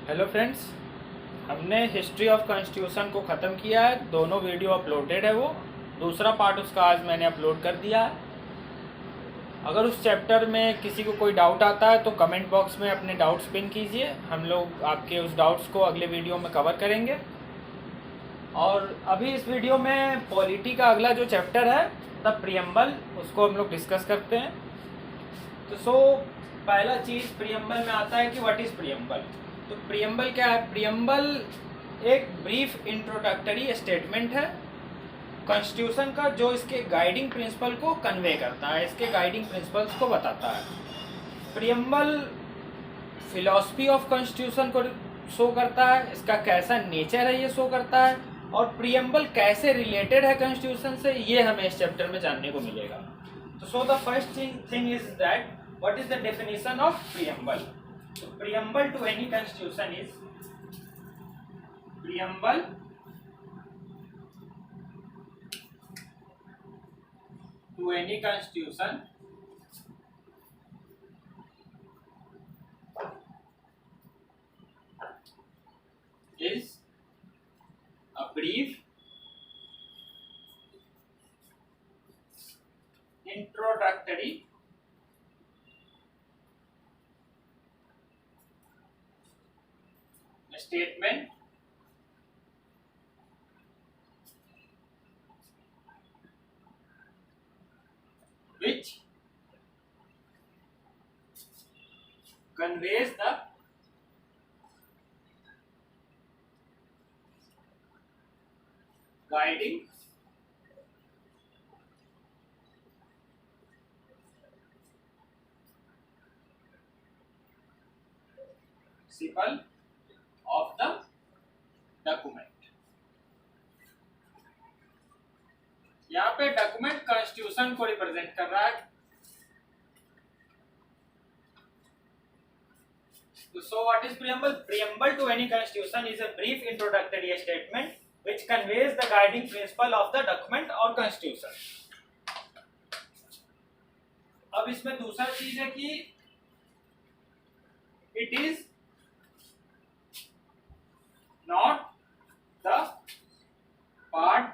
Hello friends, हमने history of constitution को ख़त्म किया है। दोनों वीडियो अपलोडेड है। वो दूसरा पार्ट उसका आज मैंने अपलोड कर दिया है। अगर उस चैप्टर में किसी को कोई डाउट आता है तो कमेंट बॉक्स में अपने डाउट्स पिन कीजिए। हम लोग आपके उस डाउट्स को अगले वीडियो में कवर करेंगे। और अभी इस वीडियो में पॉलिटी का अगला जो चैप्टर है द प्रियम्बल, उसको हम लोग डिस्कस करते हैं। तो पहला चीज़ प्रियम्बल में आता है कि व्हाट इज़ प्रियम्बल। तो प्रियम्बल क्या है? प्रियम्बल एक ब्रीफ इंट्रोडक्टरी स्टेटमेंट है कॉन्स्टिट्यूशन का, जो इसके गाइडिंग प्रिंसिपल को कन्वे करता है, इसके गाइडिंग प्रिंसिपल्स को बताता है। प्रियम्बल फिलॉसफी ऑफ कॉन्स्टिट्यूशन को शो करता है, इसका कैसा नेचर है ये शो करता है, और प्रियम्बल कैसे रिलेटेड है कॉन्स्टिट्यूशन से, ये हमें इस चैप्टर में जानने को मिलेगा। तो the first thing is that what is the definition of preamble. So preamble to any constitution is preamble to any constitution is a brief introductory statement which conveys the guiding principle of the document। यहाँ पे document constitution को represent कर रहा है। So what is preamble? Preamble to any constitution is a brief introductory statement which conveys the guiding principle of the document or constitution। अब इसमें दूसरा चीज है कि it is not the part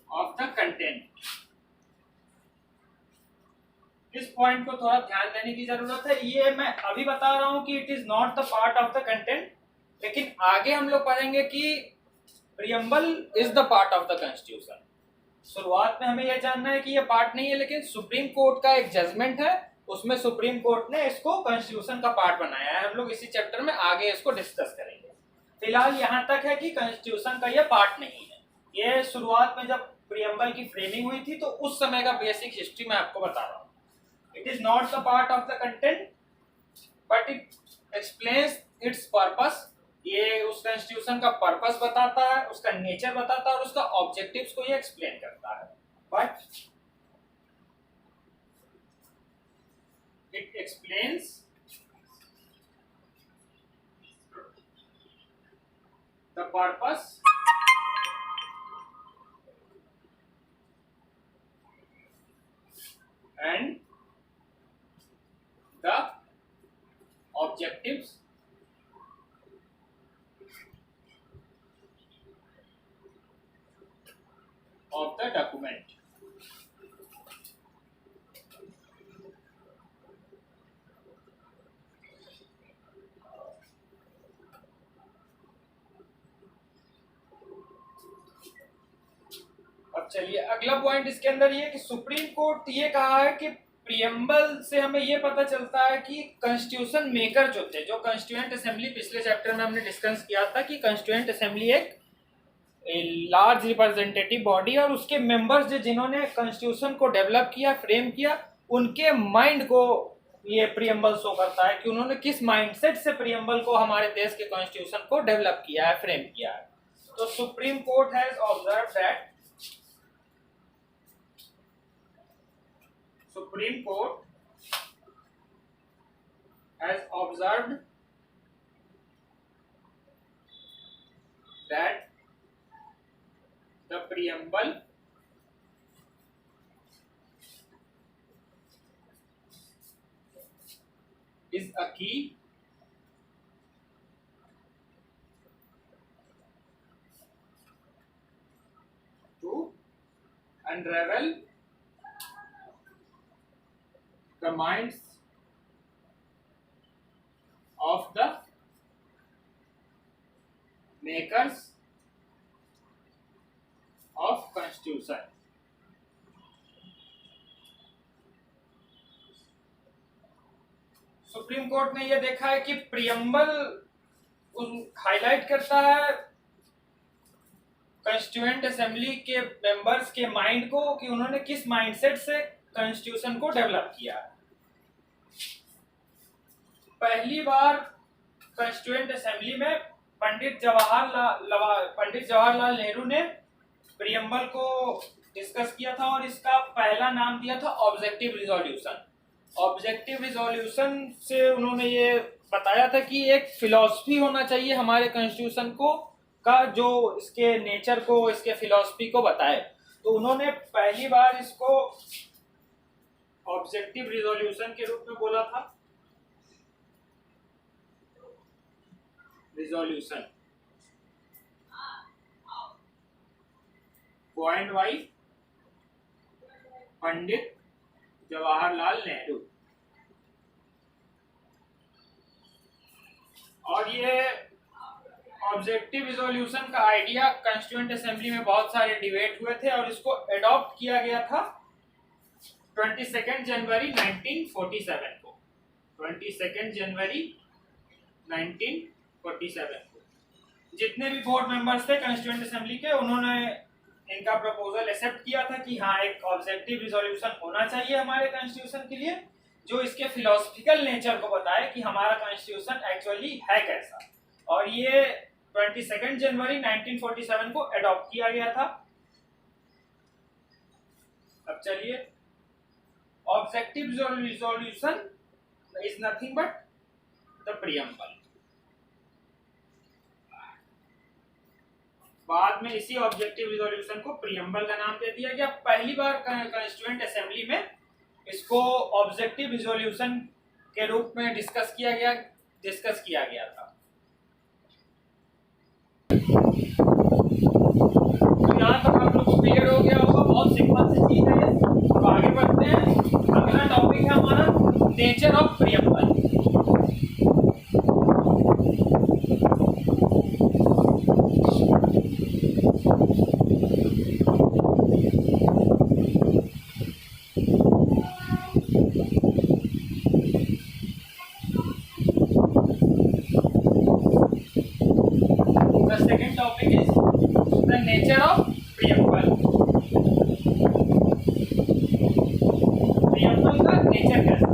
of the content। इस point को थोड़ा ध्यान देने की जरूरत है। ये मैं अभी बता रहा हूं कि it is not the part of the content, लेकिन आगे हम लोग पढ़ेंगे कि preamble is the part of the constitution. शुरुआत में हमें यह जानना है कि ये पार्ट नहीं है, लेकिन सुप्रीम कोर्ट का एक जजमेंट है, उसमें सुप्रीम कोर्ट ने इसको कॉन्स्टिट्यूशन का पार्ट बनाया है। हम लोग इसी चैप्टर में आगे इसको डिस्कस करेंगे। फिलहाल यहाँ तक है कि कॉन्स्टिट्यूशन का ये पार्ट नहीं है। ये शुरुआत में जब प्रियम्बल की फ्रेमिंग हुई थी तो उस समय का बेसिक हिस्ट्री मैं आपको बता रहा हूँ। It is not the part of the content, but it explains its purpose। ये उस कॉन्स्टिट्यूशन का पर्पस बताता है, उसका नेचर बताता है और उसका ऑब्जेक्टिव्स को ये एक्सप्लेन करता है। But it explains the purpose and the objectives of the document। अब चलिए अगला पॉइंट इसके अंदर ये कि सुप्रीम कोर्ट ये कहा है कि प्रियम्बल से हमें ये पता चलता है कि कॉन्स्टिट्यूशन मेकर जो थे, जो कॉन्स्टिट्यूएंट असेंबली, पिछले चैप्टर में हमने डिस्कस किया था कि कॉन्स्टिट्यूएंट असेंबली एक लार्ज रिप्रेजेंटेटिव बॉडी, और उसके मेंबर्स जिन्होंने कॉन्स्टिट्यूशन को डेवलप किया, फ्रेम किया, उनके माइंड को ये प्रियम्बल शो करता है कि उन्होंने किस माइंडसेट से प्रियम्बल को, हमारे देश के कॉन्स्टिट्यूशन को डेवलप किया है, फ्रेम किया है। तो supreme court has observe that Supreme Court has observed that the preamble is a key to unravel the minds of the makers of constitution. Supreme court ने यह देखा है कि प्रियम्बल हाईलाइट करता है कॉन्स्टिट्यूएंट असेंबली के मेंबर्स के mind को कि उन्होंने किस माइंडसेट से कॉन्स्टिट्यूशन को डेवलप किया है। पहली बार कॉन्स्टिट्यूएंट असेंबली में पंडित जवाहरलाल नेहरू ने प्रियम्बल को डिस्कस किया था और इसका पहला नाम दिया था ऑब्जेक्टिव रिजोल्यूशन। ऑब्जेक्टिव रिजोल्यूशन से उन्होंने ये बताया था कि एक फिलॉसफी होना चाहिए हमारे कॉन्स्टिट्यूशन को का जो इसके नेचर को, इसके फिलॉसफी को बताए। तो उन्होंने पहली बार इसको ऑब्जेक्टिव रिजोल्यूशन के रूप में बोला था। Resolution point by Pandit Jawaharlal Nehru. और ये ऑब्जेक्टिव रिजोल्यूशन का आइडिया कॉन्स्टिट्यूएंट असेंबली में बहुत सारे डिबेट हुए थे और इसको अडॉप्ट किया गया था 22 जनवरी 1947 को। 22 जनवरी 1947 को जितने भी बोर्ड मेंबर्स थे कॉन्स्टिट्यूएंट असेंबली के, उन्होंने इनका प्रपोजल एक्सेप्ट किया था कि हाँ एक ऑब्जेक्टिव रिजोल्यूशन होना चाहिए हमारे कॉन्स्टिट्यूशन के लिए जो इसके फिलोसफिकल नेचर को बताए कि हमारा कॉन्स्टिट्यूशन एक्चुअली है कैसा। और ये 22 जनवरी 1947 को अडॉप्ट किया गया था। अब चलिए, objective resolution is nothing but the preamble. बाद में इसी ऑब्जेक्टिव रिजोल्यूशन को प्रियम्बल का नाम दे दिया गया। पहली बार कॉन्स्टिट्यूएंट असेंबली में इसको ऑब्जेक्टिव रिजोल्यूशन के रूप में डिस्कस किया गया था। तो यहाँ तक आप लोग क्लियर हो गया होगा, बहुत सिंपल सी चीज है। तो आगे बढ़ते हैं। अगला टॉपिक है हमारा nature of preamble. Topic is the nature of preamble. Preamble का नेचर कैसा?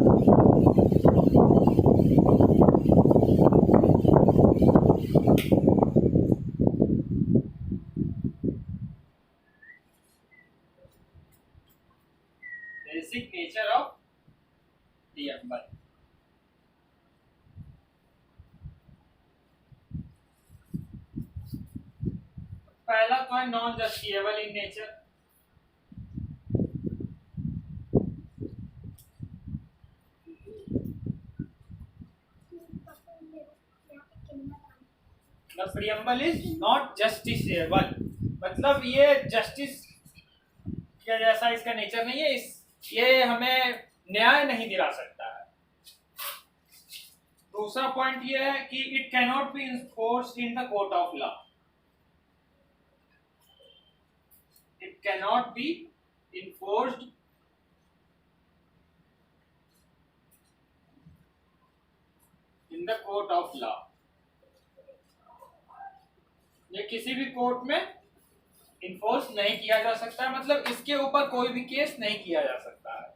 Basic nature of preamble. पहला तो है non justifiable in nature. The preamble is not justifiable, मतलब ये जस्टिस के जैसा इसका नेचर नहीं है। ये हमें न्याय नहीं दिला सकता है। दूसरा पॉइंट ये है कि it can not be enforced in the court of law. It cannot be enforced in the court of law. ये किसी भी कोर्ट में इन्फोर्स नहीं किया जा सकता, मतलब इसके ऊपर कोई भी केस नहीं किया जा सकता है।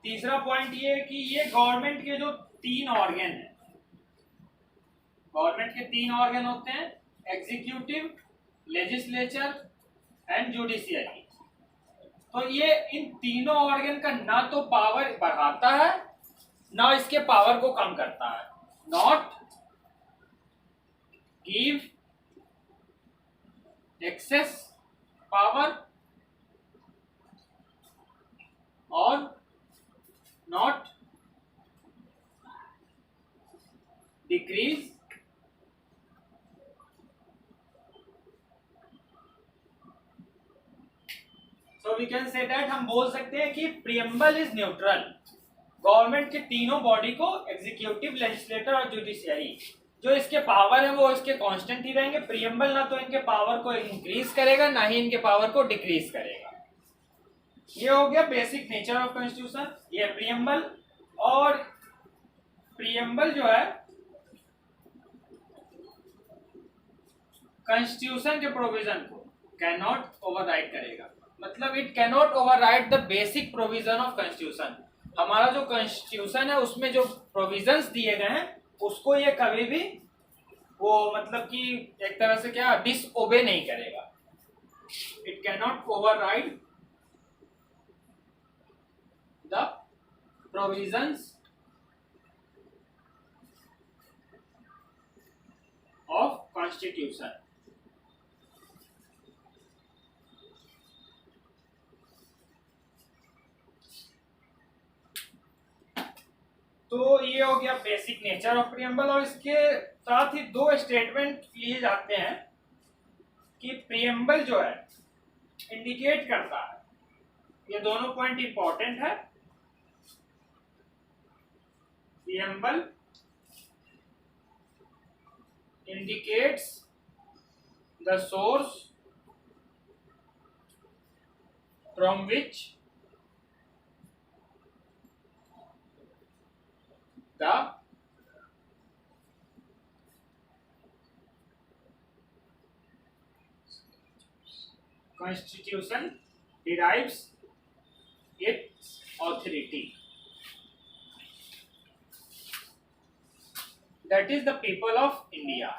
तीसरा पॉइंट ये है कि ये गवर्नमेंट के जो 3 ऑर्गन हैं, गवर्नमेंट के 3 ऑर्गन होते हैं, एग्जीक्यूटिव, लेजिस्लेचर एंड जुडिशियरी। तो ये इन तीनों ऑर्गन का ना तो पावर बढ़ाता है ना इसके पावर को कम करता है। नॉट गिव एक्सेस पावर और not decrease so we can say that, हम बोल सकते हैं कि प्रीएम्बल इज न्यूट्रल। गवर्नमेंट के तीनों बॉडी को, एग्जीक्यूटिव, लेजिस्लेटर और जुडिशियरी, जो इसके पावर है वो इसके कांस्टेंट ही रहेंगे। प्रीएम्बल ना तो इनके पावर को इंक्रीज करेगा ना ही इनके पावर को डिक्रीज करेगा। ये हो गया बेसिक नेचर ऑफ कॉन्स्टिट्यूशन, ये प्रीएम्बल। और प्रीएम्बल जो है कॉन्स्टिट्यूशन के प्रोविजन को कैन नॉट ओवरराइड करेगा, मतलब it can not override the basic provision of constitution. हमारा जो कॉन्स्टिट्यूशन है उसमें जो प्रोविजंस दिए गए हैं उसको ये कभी भी वो मतलब कि एक तरह से क्या डिसओबे नहीं करेगा। It can not override the provisions of constitution. तो ये हो गया बेसिक नेचर ऑफ प्रीएम्बल। और इसके साथ ही दो स्टेटमेंट लिए जाते हैं कि प्रीएम्बल जो है इंडिकेट करता है, ये दोनों पॉइंट इंपॉर्टेंट है। Preamble indicates the source from which the constitution derives its authority, that is the people of India।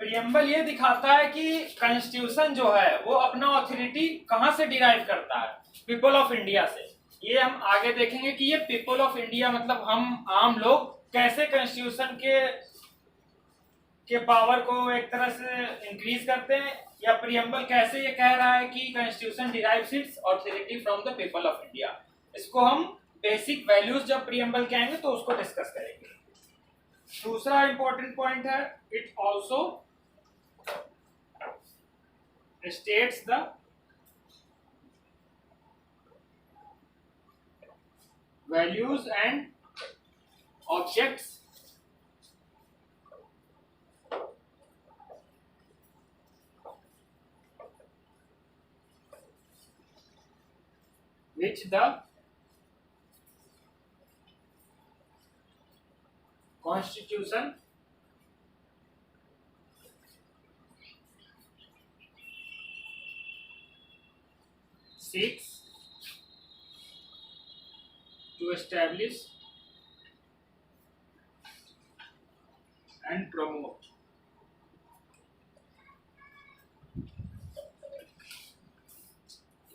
Preamble ये दिखाता है कि कॉन्स्टिट्यूशन जो है वो अपना ऑथोरिटी कहां से डिराइव करता है, पीपल ऑफ इंडिया से। ये हम आगे देखेंगे कि ये पीपल ऑफ इंडिया मतलब हम आम लोग कैसे कॉन्स्टिट्यूशन के पावर को एक तरह से इंक्रीज करते हैं, या प्रीएम्बल कैसे ये कह रहा है कि constitution derives it's authority from the people of India. इसको हम बेसिक वैल्यूज जब प्रीएम्बल के आएंगे तो उसको डिस्कस करेंगे। दूसरा इंपॉर्टेंट पॉइंट है, it also states the values and objects which the Constitution seeks to establish and promote।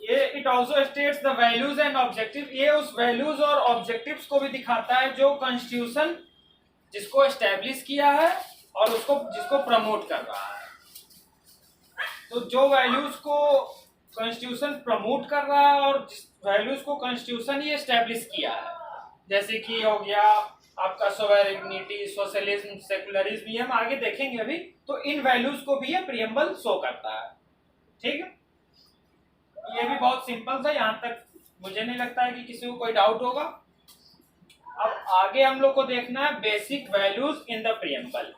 ये it also states the values and objective, ये उस वैल्यूज और ऑब्जेक्टिव्स को भी दिखाता है जो कॉन्स्टिट्यूशन जिसको एस्टेब्लिश किया है और उसको जिसको प्रमोट कर रहा है। तो जो वैल्यूज को कॉन्स्टिट्यूशन प्रमोट कर रहा है और जिस वैल्यूज को कॉन्स्टिट्यूशन ही एस्टेब्लिश किया है, जैसे कि हो गया आपका सोवेरेनिटी, सोशलिज्म, सेकुलरिज्म, ये हम आगे देखेंगे अभी। तो इन वैल्यूज को भी ये प्रीएम्बल शो करता है। ठीक है, ये भी बहुत सिंपल था, यहाँ तक मुझे नहीं लगता है कि किसी को कोई डाउट होगा। अब आगे हम लोग को देखना है basic values in the preamble.